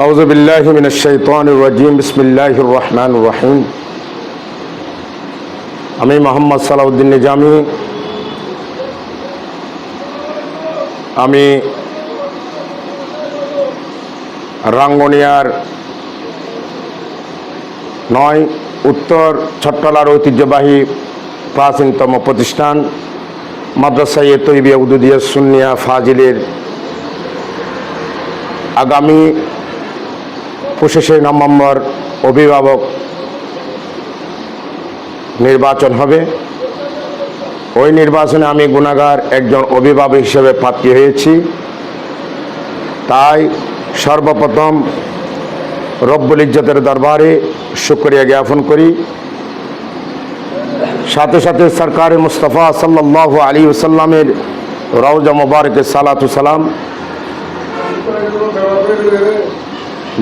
আউযু বিল্লাহি মিনাশ শাইতানির রাজিম বিসমিল্লাহির রহমানির রহিম। আমি মোহাম্মদ সালাউদ্দিন নিজামী। আমি রাঙ্গুনিয়ার ৯ উত্তর ছট্টলার ঐতিহ্যবাহী প্রাচীনতম প্রতিষ্ঠান মাদ্রাসা-ই তৈয়বা উদুদিয়া সুন্নিয়া ফাজিলের আগামী 25 নভেম্বর অভিভাবক নির্বাচন হবে। ওই নির্বাচনে আমি গুনাহগার একজন অভিভাবক হিসেবে প্রার্থী হয়েছি। তাই সর্বপ্রথম রব্বুল ইজ্জতের দরবারে শুকরিয়া জ্ঞাপন করি। সাথে সাথে সরকারে মুস্তাফা সাল্লাল্লাহু আলাইহি ওয়াসাল্লামের রওজা মুবারকে সালাতু সালাম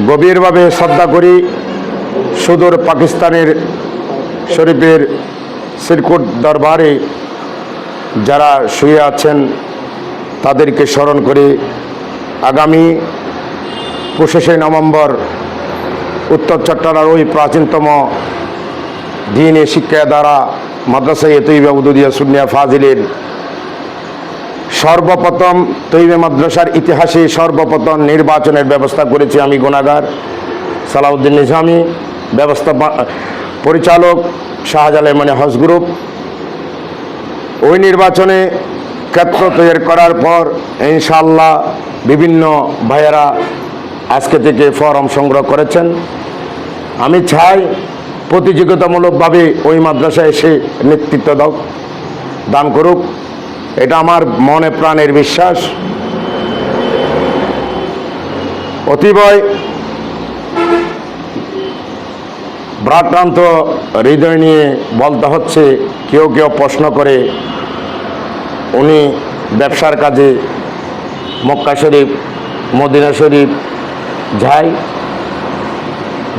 গভীরভাবে শ্রদ্ধা করি। সুদূর পাকিস্তানের শরীফের সিরকুট দরবারে যারা শুয়ে আছেন তাদেরকে স্মরণ করে আগামী 25 নভেম্বর উত্তর চট্টলার ওই প্রাচীনতম দ্বীনি শিক্ষা দ্বারা মাদ্রাসা-ই তৈয়বা উদুদিয়া সুন্নিয়া ফাজিলের সর্বপ্রথম তৈয়বা মাদ্রাসার ইতিহাসে সর্বপ্রথম নির্বাচনের ব্যবস্থা করেছি আমি গুনাহগার সালাউদ্দিন নিজামী, ব্যবস্থা পরিচালক শাহজালাল মানে হজ গ্রুপ। ওই নির্বাচনে ক্ষেত্র তৈরি করার পর ইনশাআল্লাহ বিভিন্ন ভাইয়েরা আজকে থেকে ফরম সংগ্রহ করেছেন। আমি চাই প্রতিযোগিতামূলকভাবে ওই মাদ্রাসায় এসে নেতৃত্ব দান করুক। এটা আমার মনে প্রাণের বিশ্বাস। অতীবয় ভ্রাক্রান্ত হৃদয় নিয়ে বলতে হচ্ছে, কেউ কেউ প্রশ্ন করে উনি ব্যবসার কাজে মক্কা শরীফ মদিনা শরীফ যায়,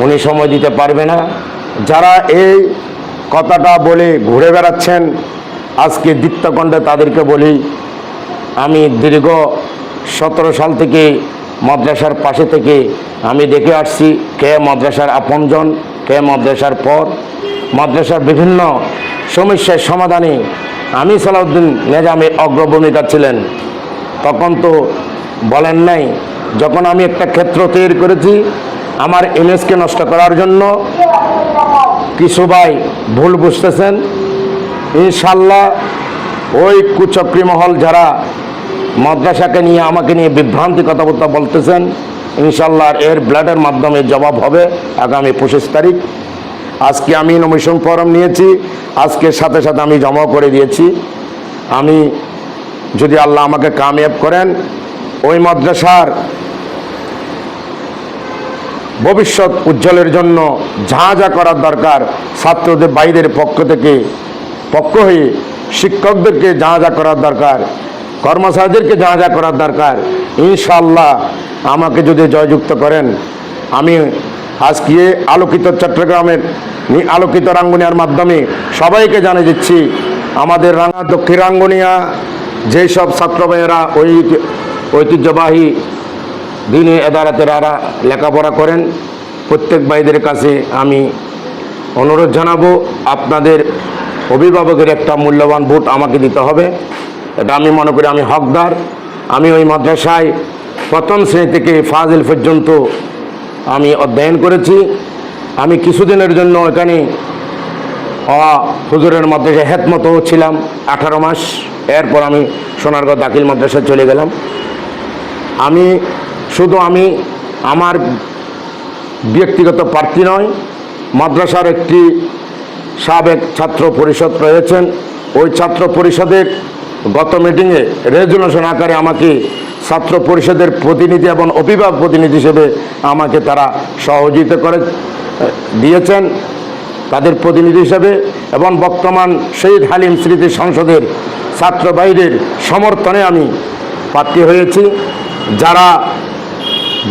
উনি সময় দিতে পারবে না। যারা এই কথাটা বলে ঘুরে বেড়াচ্ছেন আজকে দীপ্তকণ্ঠে তাদেরকে বলি, আমি দীর্ঘ 17 সাল থেকে মাদ্রাসার পাশে থেকে আমি দেখে আসছি কে মাদ্রাসার আপনজন, কে মাদ্রাসার পর। মাদ্রাসার বিভিন্ন সমস্যার সমাধানে আমি সালাউদ্দিন নিজামী অগ্রভূমিকা ছিলেন। তখন তো বলেন নাই, যখন আমি একটা ক্ষেত্র তৈরি করেছি আমার ইমেজকে নষ্ট করার জন্য কিছু ভাই ভুল বুঝতেছেন। ইনশাল্লাহ ওই কুচক্রী মহল যারা মাদ্রাসাকে নিয়ে আমাকে নিয়ে বিভ্রান্তি কথাবার্তা বলতেছেন, ইনশাল্লাহ এর ব্লাডের মাধ্যমে জবাব হবে আগামী 25 তারিখ। আজকে আমি নমিনেশন ফর্ম নিয়েছি, আজকে সাথে সাথে আমি জমা করে দিয়েছি। আমি যদি আল্লাহ আমাকে কামিয়াব করেন ওই মাদ্রাসার ভবিষ্যৎ উজ্জ্বলের জন্য যা যা করার দরকার, ছাত্রদের বাইরের পক্ষ হয়ে শিক্ষকদেরকে যা যা করার দরকার, কর্মচারীদেরকে যা যা করার দরকার, ইনশাআল্লাহ আমাকে যদি জয়যুক্ত করেন, আমি আজকে আলোকিত চট্টগ্রামের আলোকিত রাঙ্গুনিয়ার মাধ্যমে সবাইকে জানিয়ে দিচ্ছি, আমাদের দক্ষিণ রাঙ্গুনিয়া যেসব ছাত্র ভাইয়েরা ওই ঐতিহ্যবাহী দ্বীনি আদালতেরা লেখাপড়া করেন, প্রত্যেক ভাইদের কাছে আমি অনুরোধ জানাবো, আপনাদের অভিভাবকের একটা মূল্যবান ভোট আমাকে দিতে হবে। এটা আমি মনে করি আমি হকদার। আমি ওই মাদ্রাসায় প্রথম শ্রেণী থেকে ফাজিল পর্যন্ত আমি অধ্যয়ন করেছি। আমি কিছুদিনের জন্য এখানে হুজুরের মাদ্রাসায় হেদমতও ছিলাম 18 মাস। এরপর আমি সোনারগাঁও দাখিল মাদ্রাসায় চলে গেলাম। আমি আমার ব্যক্তিগত প্রার্থী নয়, মাদ্রাসার একটি সাবেক ছাত্র পরিষদ রয়েছেন, ওই ছাত্র পরিষদের গত মিটিংয়ে রেজুলেশন আকারে আমাকে ছাত্র পরিষদের প্রতিনিধি এবং অভিভাবক প্রতিনিধি হিসেবে আমাকে তারা সহযোগিতা করে দিয়েছেন তাদের প্রতিনিধি হিসেবে, এবং বর্তমান শহীদ হালিম স্মৃতি সংসদের ছাত্র ভাইদের সমর্থনে আমি প্রার্থী হয়েছি। যারা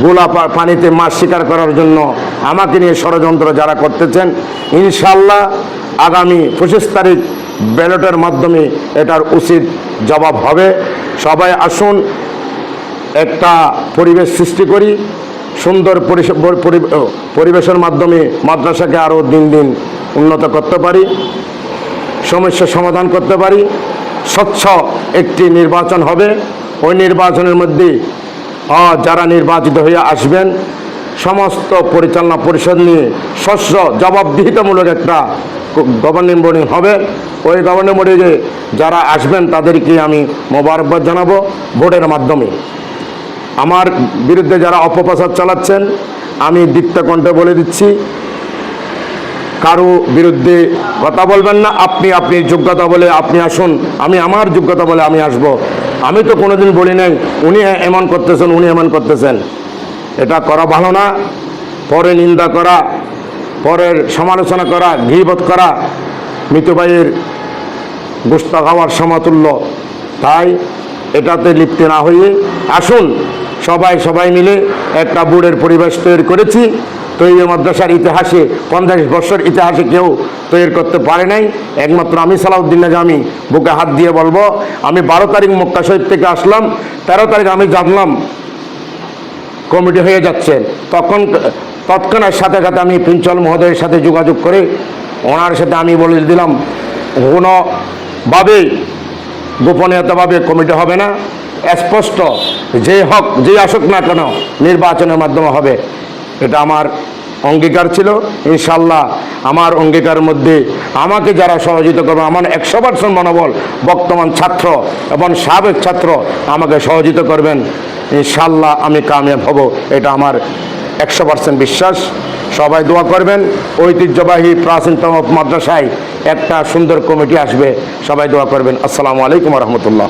গোলা পানিতে মাছ শিকার করার জন্য আমাকে নিয়ে ষড়যন্ত্র যারা করতেছেন, ইনশাআল্লাহ আগামী 25 তারিখ ব্যালটের মাধ্যমে এটার উচিত জবাব হবে। সবাই আসুন, একটা পরিবেশ সৃষ্টি করি, সুন্দর পরিবেশের মাধ্যমে মাদ্রাসাকে আরও দিন দিন উন্নত করতে পারি, সমস্যার সমাধান করতে পারি। স্বচ্ছ একটি নির্বাচন হবে, ওই নির্বাচনের মধ্যে যারা নির্বাচিত হয়ে আসবেন সমস্ত পরিচালনা পরিষদ নিয়ে স্বচ্ছ জবাবদিহিতামূলক একটা গভর্নিং বডি হবে। ওই গভর্নিং বডিতে যারা আসবেন তাদেরকে আমি মোবারকবাদ জানাবো ভোটের মাধ্যমে। আমার বিরুদ্ধে যারা অপপ্রচার চালাচ্ছেন আমি দীপ্তকণ্ঠে বলে দিচ্ছি, কারো বিরুদ্ধে কথা বলবেন না। আপনি যোগ্যতা বলে আপনি আসুন, আমি আমার যোগ্যতা বলে আমি আসব। আমি তো কোনোদিন বলি নাই উনি এমন করতেছেন উনি এমন করতেছেন। এটা করা ভালো না। পরে নিন্দা করা, পরের সমালোচনা করা, গীবত করা মৃত ভাইয়ের গোশত খাওয়ার সমতুল্য। তাই এটাতে লিপ্ত না হয়ে আসুন, সবাই মিলে একটা বোর্ডের পরিবেশ তৈরি করেছি। তৈরি মাদ্রাসার ইতিহাসে 50 বছর ইতিহাসে কেউ তৈরি করতে পারে নাই, একমাত্র আমি সালাউদ্দিন নাজামি। বুকে হাত দিয়ে বলবো, আমি 12 তারিখ মক্কা শরীফ থেকে আসলাম, 13 তারিখ আমি জানলাম কমিটি হয়ে যাচ্ছে। তৎক্ষণাৎ সাথে সাথে আমি প্রিন্সিপাল মহোদয়ের সাথে যোগাযোগ করে ওনার সাথে আমি বলে দিলাম কোনোভাবেই গোপনীয়তাভাবে কমিটি হবে না, স্পষ্ট যে আসুক না কেন নির্বাচনের মাধ্যমে হবে। এটা আমার অঙ্গীকার ছিল। ইনশাল্লাহ আমার অঙ্গীকারের মধ্যে আমাকে যারা সহযোগিতা করবে, আমার 100% মনোবল বর্তমান ছাত্র এবং সাবেক ছাত্র আমাকে সহযোগিতা করবেন। ইনশাল্লাহ আমি কামিয়াব হব, এটা আমার 100% বিশ্বাস। সবাই দোয়া করবেন। ঐতিহ্যবাহী প্রাচীনতম মাদ্রাসায় একটা সুন্দর কমিটি আসবে, সবাই দোয়া করবেন। আসসালামু আলাইকুম রহমতুল্লাহ।